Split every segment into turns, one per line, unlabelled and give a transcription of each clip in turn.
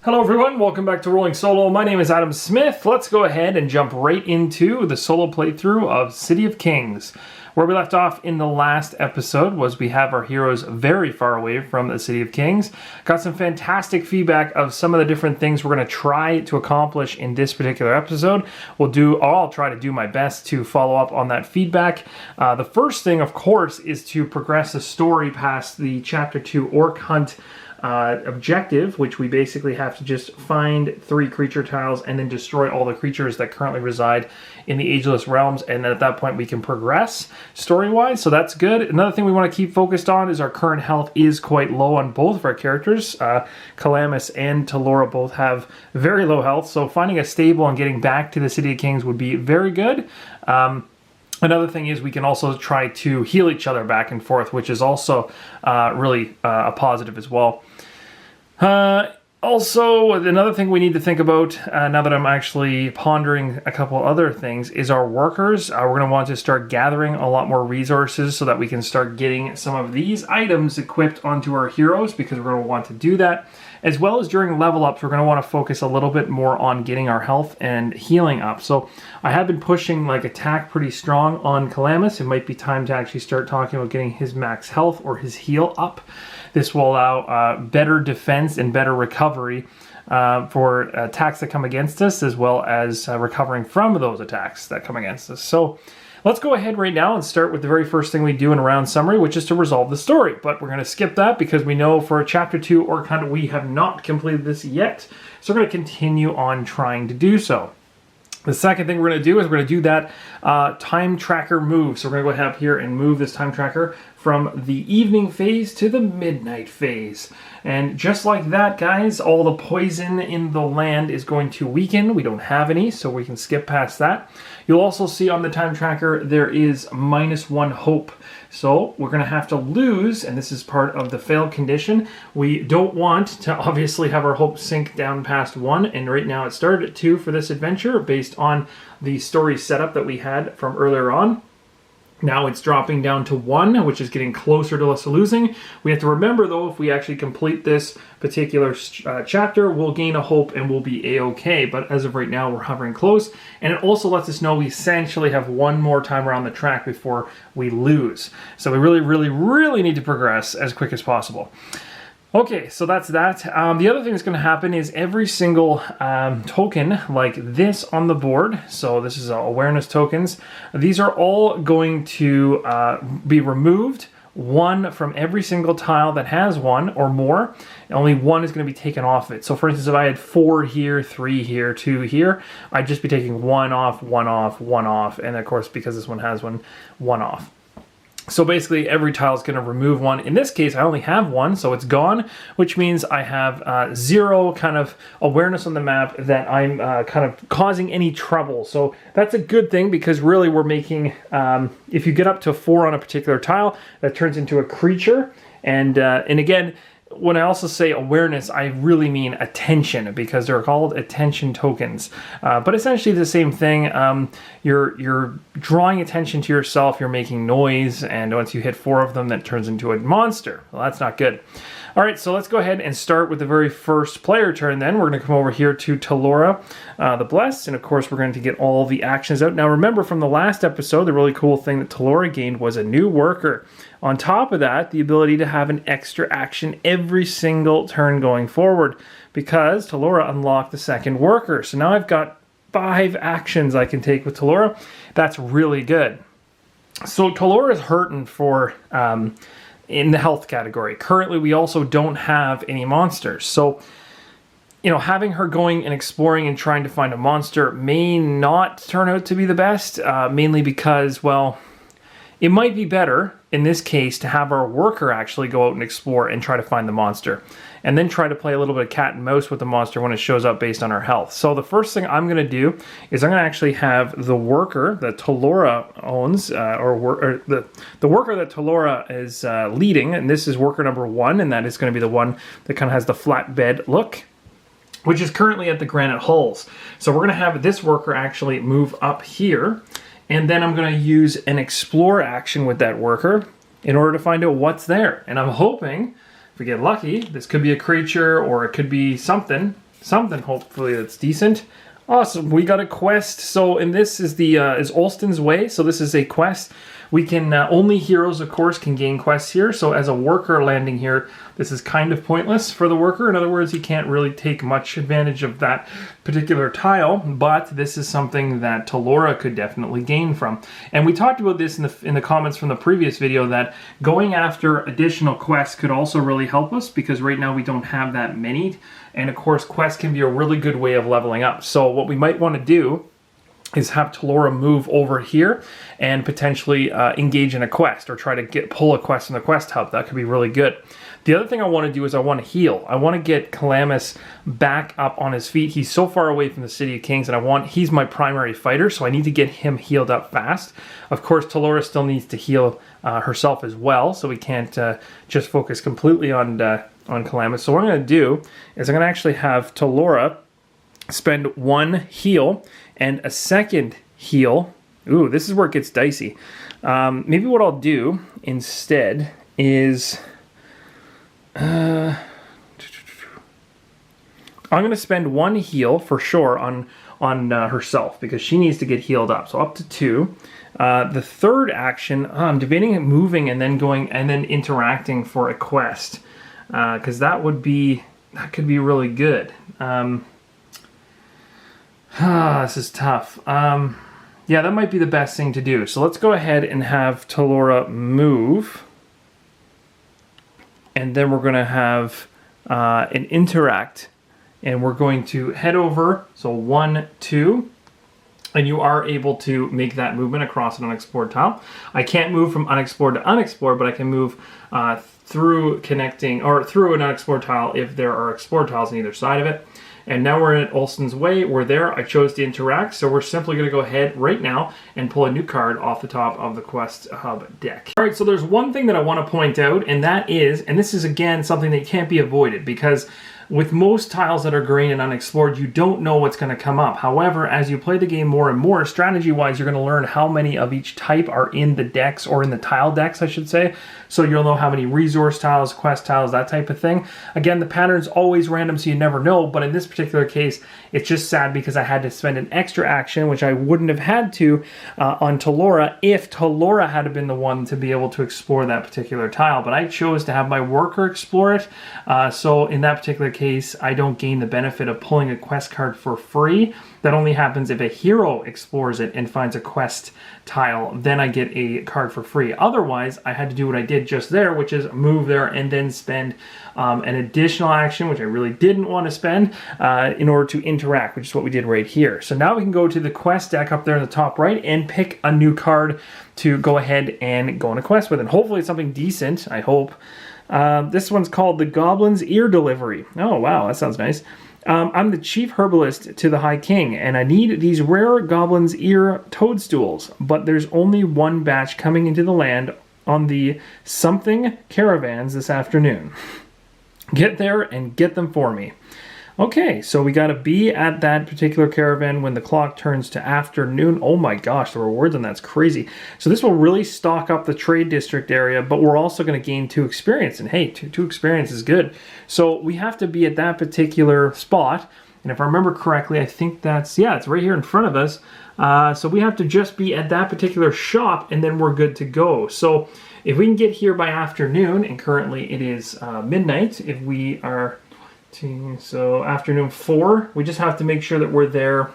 Hello everyone, welcome back to Rolling Solo. My name is Adam Smith. Let's go ahead and jump right into the solo playthrough of City of Kings. Where we left off in the last episode was we have our heroes very far away from the City of Kings. Got some fantastic feedback of some of the different things we're going to try to accomplish in this particular episode. I'll try to do my best to follow up on that feedback. The first thing, of course, is to progress the story past the Chapter 2 Orc Hunt objective, which we basically have to just find 3 creature tiles and then destroy all the creatures that currently reside in the Ageless Realms, and then at that point we can progress story-wise, so that's good. Another thing we want to keep focused on is our current health is quite low on both of our characters. Calamus and Talora both have very low health, so finding a stable and getting back to the City of Kings would be very good. Another thing is we can also try to heal each other back and forth, which is also really a positive as well. Also, another thing we need to think about, now that I'm actually pondering a couple other things, is our workers. We're going to want to start gathering a lot more resources so that we can start getting some of these items equipped onto our heroes, because we're going to want to do that. As well as during level ups, we're going to want to focus a little bit more on getting our health and healing up. So I have been pushing attack pretty strong on Calamus. It might be time to actually start talking about getting his max health or his heal up. This will allow better defense and better recovery for attacks that come against us, as well as recovering from those attacks that come against us. So let's go ahead right now and start with the very first thing we do in a round summary, which is to resolve the story. But we're going to skip that because we know for Chapter 2 Orc Hunt we have not completed this yet. So we're going to continue on trying to do so. The second thing we're going to do is we're going to do that time tracker move. So we're going to go ahead here and move this time tracker from the evening phase to the midnight phase. And just like that, guys, all the poison in the land is going to weaken. We don't have any, so we can skip past that. You'll also see on the time tracker there is -1 hope. So we're going to have to lose, and this is part of the failed condition. We don't want to obviously have our hope sink down past 1, and right now it started at 2 for this adventure based on the story setup that we had from earlier on. Now it's dropping down to 1, which is getting closer to us losing. We have to remember, though, if we actually complete this particular chapter, we'll gain a hope and we'll be A-okay. But as of right now, we're hovering close. And it also lets us know we essentially have one more time around the track before we lose. So we really need to progress as quick as possible. Okay, so that's that. The other thing that's going to happen is every single token like this on the board, so this is awareness tokens, these are all going to be removed, 1 from every single tile that has 1 or more. Only 1 is going to be taken off it. So for instance, if I had 4 here, 3 here, 2 here, I'd just be taking 1 off, 1 off, 1 off, and of course, because this one has 1 off. So basically every tile is going to remove 1. In this case, I only have 1, so it's gone, which means I have 0 kind of awareness on the map that I'm kind of causing any trouble. So that's a good thing, because really we're making, if you get up to 4 on a particular tile, that turns into a creature. And again, when I also say awareness, I really mean attention, because they're called attention tokens. But essentially the same thing. You're drawing attention to yourself, you're making noise, and once you hit 4 of them, that turns into a monster. Well, that's not good. All right, so let's go ahead and start with the very first player turn then. We're going to come over here to Talora the Blessed, and of course we're going to get all the actions out. Now remember from the last episode, the really cool thing that Talora gained was a new worker. On top of that, the ability to have an extra action every single turn going forward, because Talora unlocked the second worker. So now I've got 5 actions I can take with Talora. That's really good. So Talora is hurting for in the health category. Currently, we also don't have any monsters. So, having her going and exploring and trying to find a monster may not turn out to be the best, mainly because, well, it might be better in this case to have our worker actually go out and explore and try to find the monster, and then try to play a little bit of cat and mouse with the monster when it shows up based on our health. So the first thing I'm going to do is I'm going to actually have the worker that Talora owns, the worker that Talora is leading, and this is worker number 1, and that is going to be the one that kind of has the flatbed look, which is currently at the granite hulls. So we're going to have this worker actually move up here, and then I'm going to use an explore action with that worker in order to find out what's there. And I'm hoping, if we get lucky, this could be a creature or it could be something. something hopefully that's decent. Awesome, we got a quest. So, and this is the is Olston's Way. So this is a quest. We can only heroes, of course, can gain quests here. So as a worker landing here, this is kind of pointless for the worker. In other words, you can't really take much advantage of that particular tile. But this is something that Talora could definitely gain from. And we talked about this in the comments from the previous video, that going after additional quests could also really help us, because right now we don't have that many. And of course, quests can be a really good way of leveling up. So what we might want to do is have Talora move over here and potentially engage in a quest, or try to pull a quest in the quest hub. That could be really good. The other thing I want to do is I want to heal. I want to get Calamus back up on his feet. He's so far away from the City of Kings, and he's my primary fighter, so I need to get him healed up fast. Of course, Talora still needs to heal herself as well, so we can't just focus completely on Calamus. So what I'm going to do is I'm going to actually have Talora spend one heal and a second heal. Ooh, this is where it gets dicey. Maybe what I'll do instead is I'm going to spend one heal for sure on herself, because she needs to get healed up. So up to 2. The third action, I'm debating moving and then interacting for a quest, because that could be really good. This is tough. Yeah, that might be the best thing to do. So let's go ahead and have Talora move. And then we're going to have an interact. And we're going to head over. So 1, 2. And you are able to make that movement across an unexplored tile. I can't move from unexplored to unexplored, but I can move through an unexplored tile if there are explored tiles on either side of it. And now we're in Olston's Way. We're there. I chose to interact, so we're simply going to go ahead right now and pull a new card off the top of the Quest Hub deck. All right, so there's one thing that I want to point out, and that is, and this is again something that can't be avoided, because with most tiles that are green and unexplored, you don't know what's going to come up. However, as you play the game more and more, strategy-wise, you're going to learn how many of each type are in the decks, or in the tile decks, I should say. So you'll know how many resource tiles, quest tiles, that type of thing. Again, the pattern's always random, so you never know, but in this particular case, it's just sad because I had to spend an extra action, which I wouldn't have had to on Talora if Talora had been the one to be able to explore that particular tile. But I chose to have my worker explore it, so in that particular case, I don't gain the benefit of pulling a quest card for free. That only happens if a hero explores it and finds a quest tile. Then I get a card for free. Otherwise, I had to do what I did just there, which is move there and then spend an additional action, which I really didn't want to spend, in order to interact, which is what we did right here. So now we can go to the quest deck up there in the top right and pick a new card to go ahead and go on a quest with. And hopefully it's something decent, I hope. This one's called the Goblins Ear Delivery. Oh, wow, that sounds nice. I'm the chief herbalist to the High King, and I need these rare Goblins Ear toadstools, but there's only one batch coming into the land on the something caravans this afternoon. Get there and get them for me. Okay, so we got to be at that particular caravan when the clock turns to afternoon. Oh my gosh, the rewards on that's crazy. So this will really stock up the trade district area, but we're also going to gain 2 experience. And hey, two experience is good. So we have to be at that particular spot. And if I remember correctly, I think that's, yeah, it's right here in front of us. So we have to just be at that particular shop, and then we're good to go. So if we can get here by afternoon, and currently it is midnight, if we are... So afternoon 4, we just have to make sure that we're there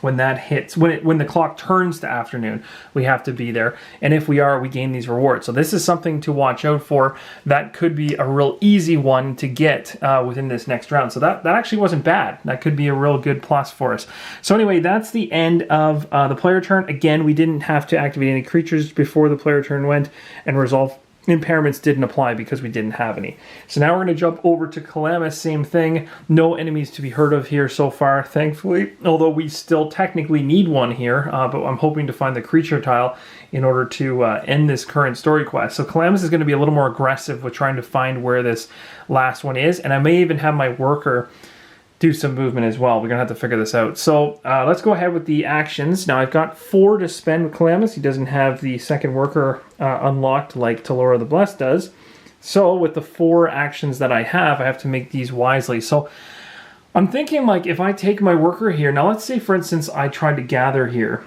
when that hits. When the clock turns to afternoon, we have to be there. And if we are, we gain these rewards. So this is something to watch out for. That could be a real easy one to get within this next round. So that actually wasn't bad. That could be a real good plus for us. So anyway, that's the end of the player turn. Again, we didn't have to activate any creatures before the player turn went, and resolve impairments didn't apply because we didn't have any. So now we're going to jump over to Calamus, same thing. No enemies to be heard of here so far, thankfully. Although we still technically need one here, but I'm hoping to find the creature tile in order to end this current story quest. So Calamus is going to be a little more aggressive with trying to find where this last one is, and I may even have my worker do some movement as well. We're going to have to figure this out. So let's go ahead with the actions. Now I've got 4 to spend with Calamus. He doesn't have the second worker unlocked like Talora the Blessed does. So with the 4 actions that I have to make these wisely. So I'm thinking like if I take my worker here, now let's say for instance I tried to gather here.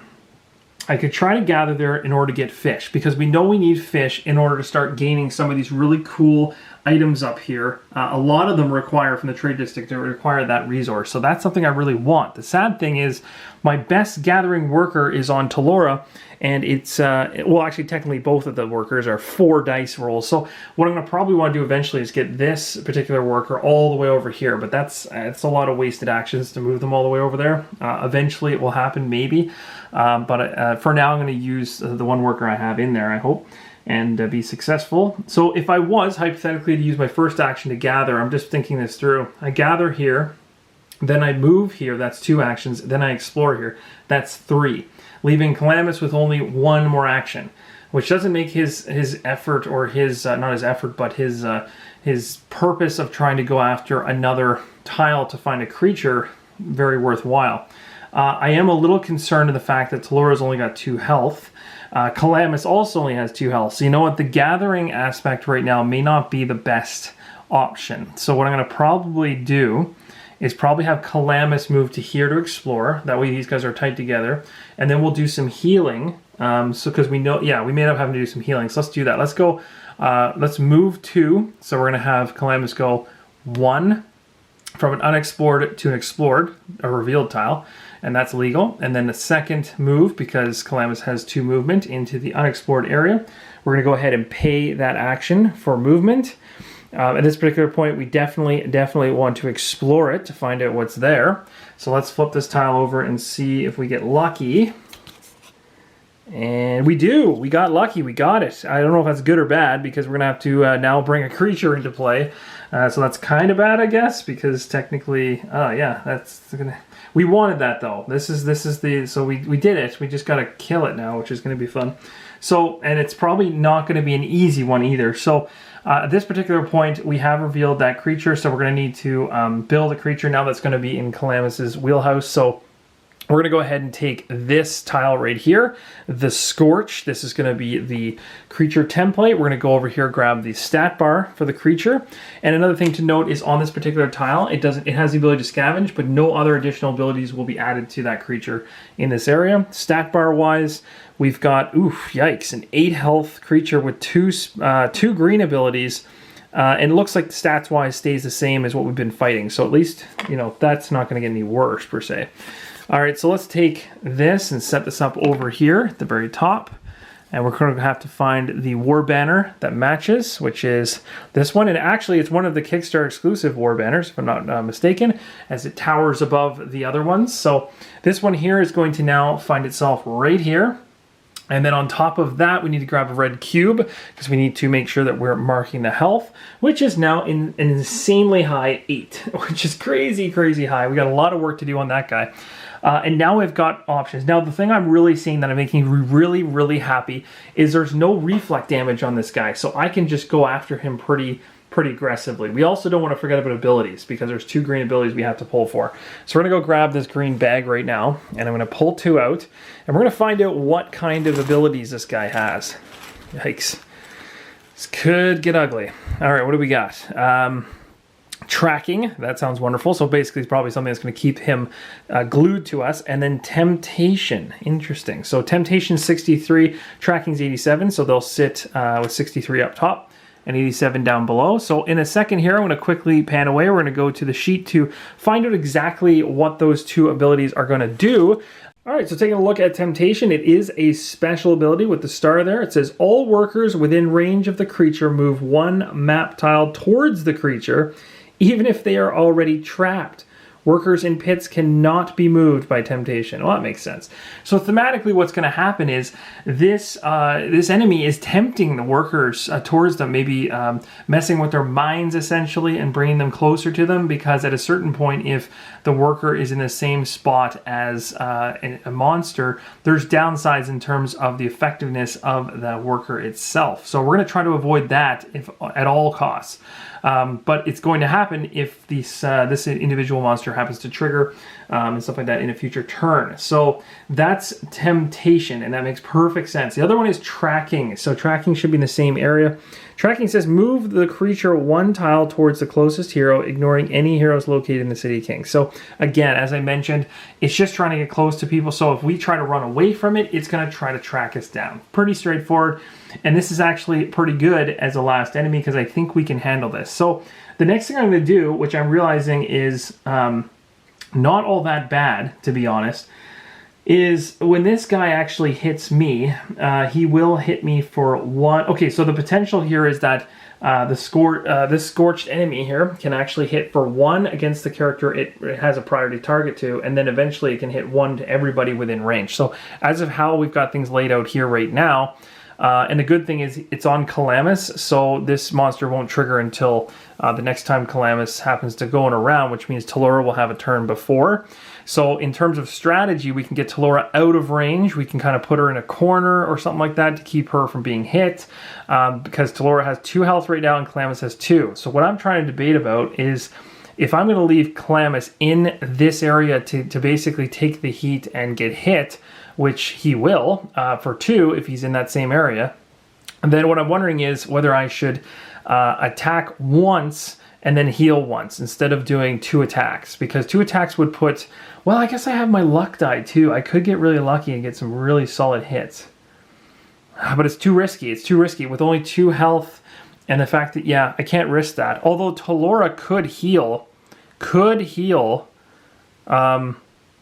I could try to gather there in order to get fish, because we know we need fish in order to start gaining some of these really cool items up here. A lot of them require, from the trade district, they require that resource. So that's something I really want. The sad thing is my best gathering worker is on Talora, and it's, well, actually technically both of the workers are 4 dice rolls. So what I'm going to probably want to do eventually is get this particular worker all the way over here, but it's a lot of wasted actions to move them all the way over there. Eventually it will happen, maybe, but for now I'm going to use the one worker I have in there, I hope, and be successful. So if I was hypothetically to use my first action to gather, I'm just thinking this through. I gather here, then I move here, that's 2 actions, then I explore here, that's 3. Leaving Calamus with only 1 more action, which doesn't make his effort, or his, not his effort, but his purpose of trying to go after another tile to find a creature very worthwhile. I am a little concerned in the fact that Talora's only got 2 health. Calamus also only has 2 health. So you know what, the gathering aspect right now may not be the best option. So what I'm going to probably do is probably have Calamus move to here to explore. That way these guys are tight together. And then we'll do some healing. So because we know, yeah, we may end up having to do some healing. So let's do that. Let's go, let's move 2. So we're going to have Calamus go 1 from an unexplored to an explored, a revealed tile. And that's legal. And then the second move, because Calamus has 2 movement into the unexplored area, we're going to go ahead and pay that action for movement. At this particular point, we definitely want to explore it to find out what's there. So let's flip this tile over and see if we get lucky. And we do. We got lucky. We got it. I don't know if that's good or bad, because we're going to have to now bring a creature into play. So that's kind of bad, I guess, because technically, yeah, that's going to... We wanted that, though. This is the... So we did it. We just got to kill it now, which is going to be fun. So, and it's probably not going to be an easy one either. So at this particular point, we have revealed that creature. So we're going to need to build a creature now that's going to be in Calamus's wheelhouse. So we're going to go ahead and take this tile right here, the Scorch. This is going to be the creature template. We're going to go over here, grab the stat bar for the creature. And another thing to note is on this particular tile, it has the ability to scavenge, but no other additional abilities will be added to that creature in this area. Stat bar wise, we've got, oof, yikes, an 8 health creature with 2 green abilities. And it looks like stats-wise stays the same as what we've been fighting. So at least, you know, that's not going to get any worse, per se. All right, so let's take this and set this up over here at the very top. And we're going to have to find the war banner that matches, which is this one. And actually, it's one of the Kickstarter exclusive war banners, if I'm not mistaken, as it towers above the other ones. So this one here is going to now find itself right here. And then on top of that, we need to grab a red cube, because we need to make sure that we're marking the health, which is now in an insanely high 8, which is crazy, crazy high. We got a lot of work to do on that guy. And now we've got options. Now, the thing I'm really seeing that I'm making me really, really happy is there's no reflect damage on this guy. So I can just go after him pretty aggressively. We also don't want to forget about abilities, because there's 2 green abilities we have to pull for. So we're going to go grab this green bag right now, and I'm going to pull 2 out, and we're going to find out what kind of abilities this guy has. Yikes. This could get ugly. All right, what do we got? Tracking, that sounds wonderful. So basically it's probably something that's going to keep him glued to us. And then temptation, interesting. So temptation 63, tracking's 87, so they'll sit with 63 up top and 87 down below. So in a second here, I'm going to quickly pan away. We're going to go to the sheet to find out exactly what those 2 abilities are going to do. All right, so taking a look at Temptation, it is a special ability with the star there. It says all workers within range of the creature move 1 map tile towards the creature, even if they are already trapped. Workers in pits cannot be moved by temptation. Well, that makes sense. So thematically, what's going to happen is this enemy is tempting the workers towards them, maybe messing with their minds, essentially, and bringing them closer to them, because at a certain point, if the worker is in the same spot as a monster, there's downsides in terms of the effectiveness of the worker itself. So we're going to try to avoid that at all costs. But it's going to happen if this individual monster happens to trigger and stuff like that in a future turn. So that's temptation, and that makes perfect sense. The other one is tracking. So tracking should be in the same area. Tracking says move the creature 1 tile towards the closest hero, ignoring any heroes located in the City King. So again, as I mentioned, it's just trying to get close to people. So if we try to run away from it, it's going to try to track us down. Pretty straightforward. And this is actually pretty good as a last enemy because I think we can handle this. So the next thing I'm going to do, which I'm realizing is not all that bad, to be honest, is when this guy actually hits me, he will hit me for 1. Okay, so the potential here is that this scorched enemy here can actually hit for 1 against the character it has a priority target to, and then eventually it can hit 1 to everybody within range. So as of how we've got things laid out here right now, and the good thing is it's on Calamus, so this monster won't trigger until the next time Calamus happens to go in a round, which means Talora will have a turn before. So in terms of strategy, we can get Talora out of range. We can kind of put her in a corner or something like that to keep her from being hit, because Talora has 2 health right now and Calamus has 2. So what I'm trying to debate about is if I'm going to leave Calamus in this area to basically take the heat and get hit, which he will for 2 if he's in that same area, and then what I'm wondering is whether I should attack once and then heal once instead of doing 2 attacks, because 2 attacks would put, well, I guess I have my luck die too. I could get really lucky and get some really solid hits, but it's too risky. It's too risky with only 2 health, and the fact that, yeah, I can't risk that. Although Talora could heal,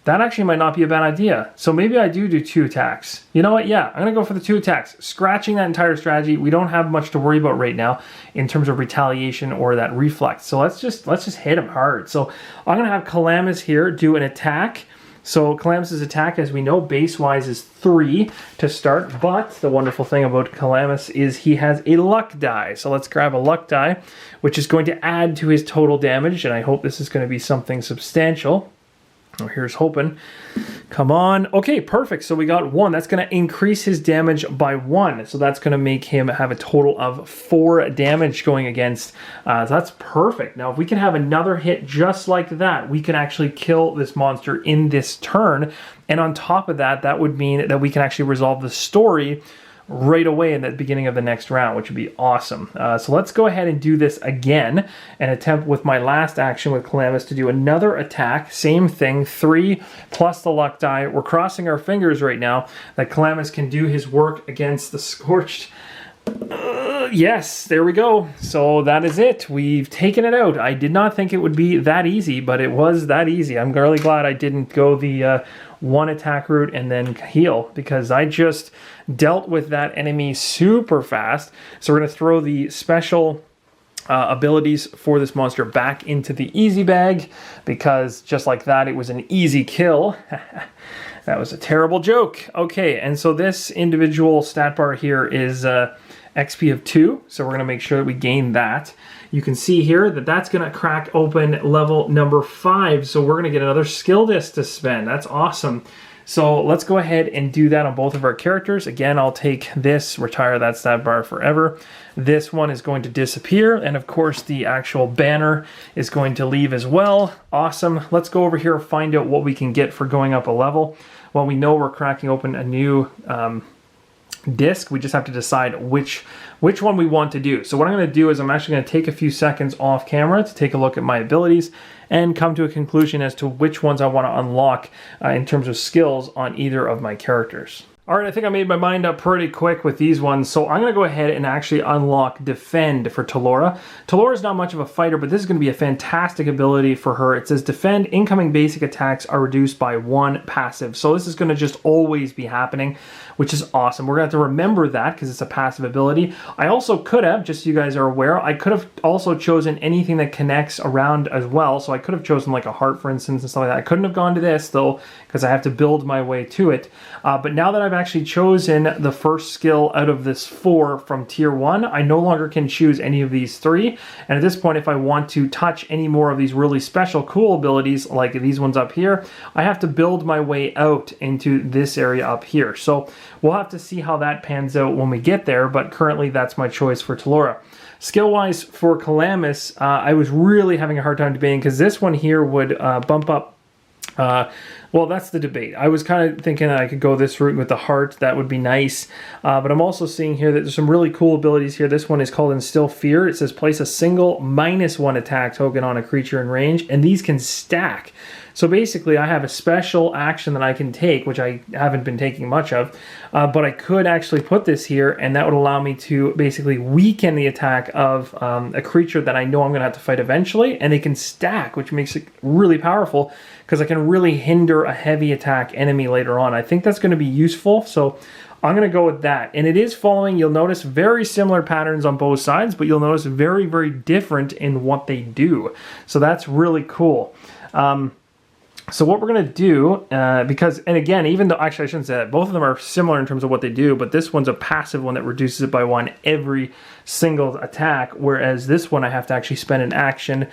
that actually might not be a bad idea. So maybe I do 2 attacks. You know what? Yeah, I'm going to go for the 2 attacks. Scratching that entire strategy. We don't have much to worry about right now in terms of retaliation or that reflex. So let's just hit him hard. So I'm going to have Calamus here do an attack. So Calamus's attack, as we know, base-wise is 3 to start. But the wonderful thing about Calamus is he has a luck die. So let's grab a luck die, which is going to add to his total damage. And I hope this is going to be something substantial. Oh, here's hoping. Come on. Okay, perfect. So we got 1. That's going to increase his damage by 1. So that's going to make him have a total of 4 damage going against. So that's perfect. Now, if we can have another hit just like that, we can actually kill this monster in this turn. And on top of that, that would mean that we can actually resolve the story right away in the beginning of the next round, which would be awesome. So let's go ahead and do this again and attempt with my last action with Calamus to do another attack. Same thing, 3 plus the luck die. We're crossing our fingers right now that Calamus can do his work against the Scorched. Yes, there we go. So that is it. We've taken it out. I did not think it would be that easy, but it was that easy. I'm really glad I didn't go the 1 attack route and then heal, because I just dealt with that enemy super fast. So we're going to throw the special abilities for this monster back into the easy bag, because just like that, it was an easy kill. That was a terrible joke. Okay, and so this individual stat bar here is XP of 2, so we're going to make sure that we gain that. You can see here that that's going to crack open level number 5, so we're going to get another skill disc to spend. That's awesome. So let's go ahead and do that on both of our characters. Again, I'll take this, retire that stat bar forever. This one is going to disappear, and of course the actual banner is going to leave as well. Awesome. Let's go over here and find out what we can get for going up a level. Well, we know we're cracking open a new disc. We just have to decide which one we want to do. So what I'm going to do is I'm actually going to take a few seconds off camera to take a look at my abilities and come to a conclusion as to which ones I want to unlock in terms of skills on either of my characters. All right, I think I made my mind up pretty quick with these ones, so I'm going to go ahead and actually unlock Defend for Talora. Talora is not much of a fighter, but this is going to be a fantastic ability for her. It says Defend, incoming basic attacks are reduced by 1 passive. So this is going to just always be happening, which is awesome. We're going to have to remember that because it's a passive ability. I also could have, just so you guys are aware, I could have also chosen anything that connects around as well. So I could have chosen like a heart, for instance, and stuff like that. I couldn't have gone to this, though, because I have to build my way to it. But now that I've actually chosen the first skill out of this 4 from tier 1, I no longer can choose any of these 3. And at this point, if I want to touch any more of these really special cool abilities like these ones up here, I have to build my way out into this area up here. So we'll have to see how that pans out when we get there, but currently that's my choice for Talora. Skill-wise for Calamus, I was really having a hard time debating, because this one here would bump up Well, that's the debate. I was kind of thinking that I could go this route with the heart. That would be nice. But I'm also seeing here that there's some really cool abilities here. This one is called Instill Fear. It says place a single -1 attack token on a creature in range, and these can stack. So basically, I have a special action that I can take, which I haven't been taking much of, but I could actually put this here, and that would allow me to basically weaken the attack of a creature that I know I'm going to have to fight eventually, and they can stack, which makes it really powerful, because I can really hinder a heavy attack enemy later on. I think that's going to be useful, so I'm going to go with that. And it is following, you'll notice, very similar patterns on both sides, but you'll notice very, very different in what they do. So that's really cool. So what we're going to do, because, and again, even though, actually I shouldn't say that, both of them are similar in terms of what they do, but this one's a passive one that reduces it by 1 every single attack, whereas this one I have to actually spend an action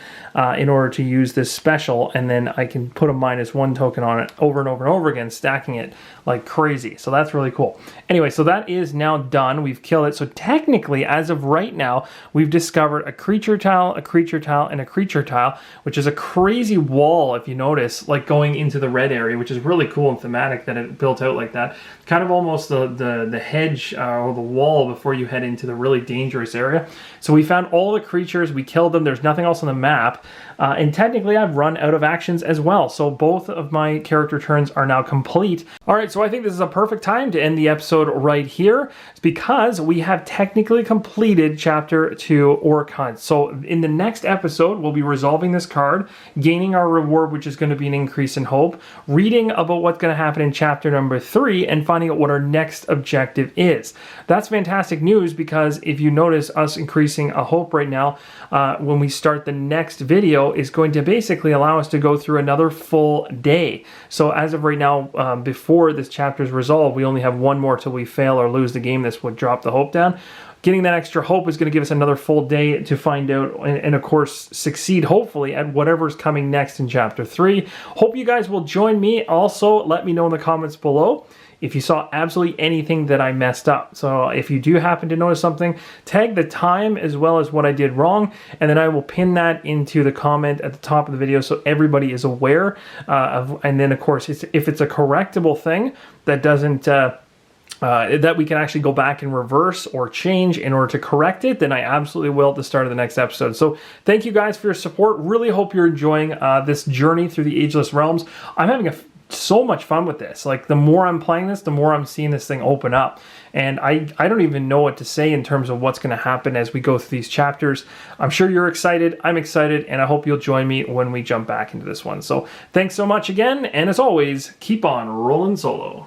in order to use this special, and then I can put a -1 token on it over and over and over again, stacking it like crazy. So that's really cool. Anyway, so that is now done. We've killed it. So technically, as of right now, we've discovered a creature tile, a creature tile, and a creature tile, which is a crazy wall, if you notice, like going into the red area, which is really cool and thematic that it built out like that. Kind of almost the hedge or the wall before you head into the really dangerous area. So we found all the creatures, we killed them, there's nothing else on the map, and technically I've run out of actions as well, so both of my character turns are now complete. Alright, so I think this is a perfect time to end the episode right here. It's because we have technically completed Chapter 2 Orc Hunt. So in the next episode, we'll be resolving this card, gaining our reward, which is going to be an increase in hope, reading about what's going to happen in Chapter number 3, and finding out what our next objective is. That's fantastic news, because if you notice us increasing a hope right now, when we start the next video, is going to basically allow us to go through another full day. So as of right now, before this chapter is resolved, we only have one more till we fail or lose the game. This would drop the hope down. Getting that extra hope is going to give us another full day to find out and of course succeed hopefully at whatever's coming next in Chapter 3. Hope you guys will join me. Also, let me know in the comments below if you saw absolutely anything that I messed up. So if you do happen to notice something, tag the time as well as what I did wrong, and then I will pin that into the comment at the top of the video so everybody is aware of. And then of course, if it's a correctable thing that doesn't that we can actually go back and reverse or change in order to correct it, then I absolutely will at the start of the next episode. So thank you guys for your support. Really hope you're enjoying this journey through the Ageless Realms. I'm having so much fun with this. Like, the more I'm playing this, the more I'm seeing this thing open up. And I don't even know what to say in terms of what's going to happen as we go through these chapters. I'm sure you're excited. I'm excited. And I hope you'll join me when we jump back into this one. So thanks so much again. And as always, keep on rolling solo.